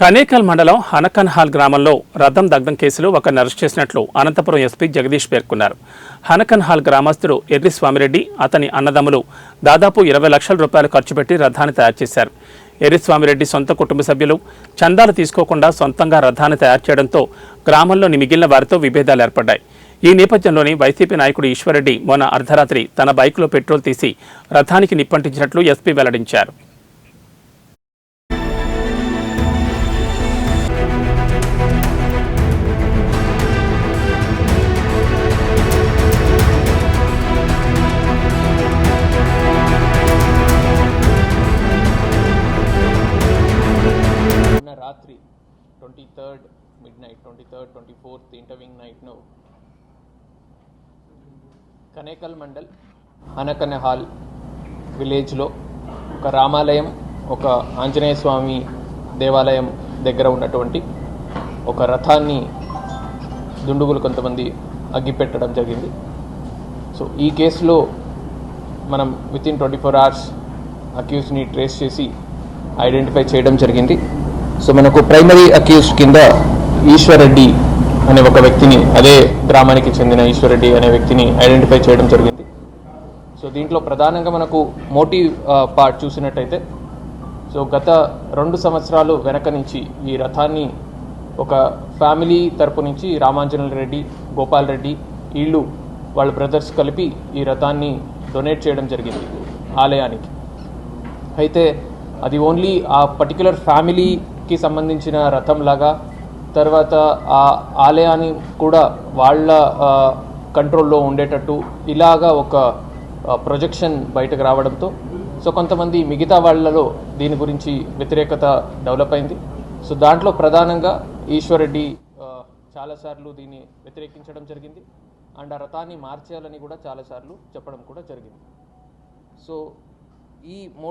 కనేకల్ మండలం హనకన్హాల్ గ్రామంలో రథం దగ్ధం కేసులో ఒకరిని అరెస్ట్ చేసినట్లు అనంతపురం ఎస్పీ జగదీష్ పేర్కొన్నారు. హనకన్హాల్ గ్రామస్తుడు ఎర్రి స్వామిరెడ్డి, అతని అన్నదమ్ములు దాదాపు 20 లక్షల రూపాయలు ఖర్చు పెట్టి రథాన్ని తయారు చేశారు. ఎర్రి స్వామిరెడ్డి సొంత కుటుంబ సభ్యులు చందాలు తీసుకోకుండా సొంతంగా రథాన్ని తయారు చేయడంతో గ్రామంలోని మిగిలిన వారితో విభేదాలు ఏర్పడ్డాయి. ఈ నేపథ్యంలోని వైసీపీ నాయకుడు ఈశ్వర్రెడ్డి మొన్న అర్ధరాత్రి తన బైక్లో పెట్రోల్ తీసి రథానికి నిప్పంటించినట్లు ఎస్పీ వెల్లడించారు. రాత్రి 23rd midnight 23rd 24th ఇంటర్వింగ్ నైట్ను Kanekal mandal హనకన్హాల్ విలేజ్లో ఒక రామాలయం, ఒక ఆంజనేయ స్వామి దేవాలయం దగ్గర ఉన్నటువంటి ఒక రథాన్ని దుండుగులు కొంతమంది అగ్గిపెట్టడం జరిగింది. సో ఈ కేసులో మనం వితిన్ 24 hours అక్యూజ్ని ట్రేస్ చేసి ఐడెంటిఫై చేయడం జరిగింది. సో మనకు ప్రైమరీ అక్యూజ్డ్ కింద ఈశ్వర్రెడ్డి అనే ఒక వ్యక్తిని, అదే గ్రామానికి చెందిన ఈశ్వర్రెడ్డి అనే వ్యక్తిని ఐడెంటిఫై చేయడం జరిగింది. సో దీంట్లో ప్రధానంగా మనకు మోటివ్ పార్ట్ చూసినట్టయితే, సో గత 2 సంవత్సరాలు వెనక నుంచి ఈ రథాన్ని ఒక ఫ్యామిలీ తరపు నుంచి రామాంజనేయ రెడ్డి, గోపాల్ రెడ్డి వీళ్ళు వాళ్ళ బ్రదర్స్ కలిపి ఈ రథాన్ని డొనేట్ చేయడం జరిగింది ఆలయానికి. అయితే అది ఓన్లీ ఆ పర్టికులర్ ఫ్యామిలీకి సంబంధించిన రథం లాగా, తర్వాత ఆ ఆలయాన్ని కూడా వాళ్ళ కంట్రోల్లో ఉండేటట్టు ఇలాగా ఒక ప్రొజెక్షన్ బయటకు రావడంతో సో కొంతమంది మిగతా వాళ్ళలో దీని గురించి వ్యతిరేకత డెవలప్ అయింది. సో దాంట్లో ప్రధానంగా ఈశ్వర్రెడ్డి చాలాసార్లు దీన్ని వ్యతిరేకించడం జరిగింది అండ్ ఆ రథాన్ని మార్చేయాలని కూడా చాలాసార్లు చెప్పడం కూడా జరిగింది. సో ఈ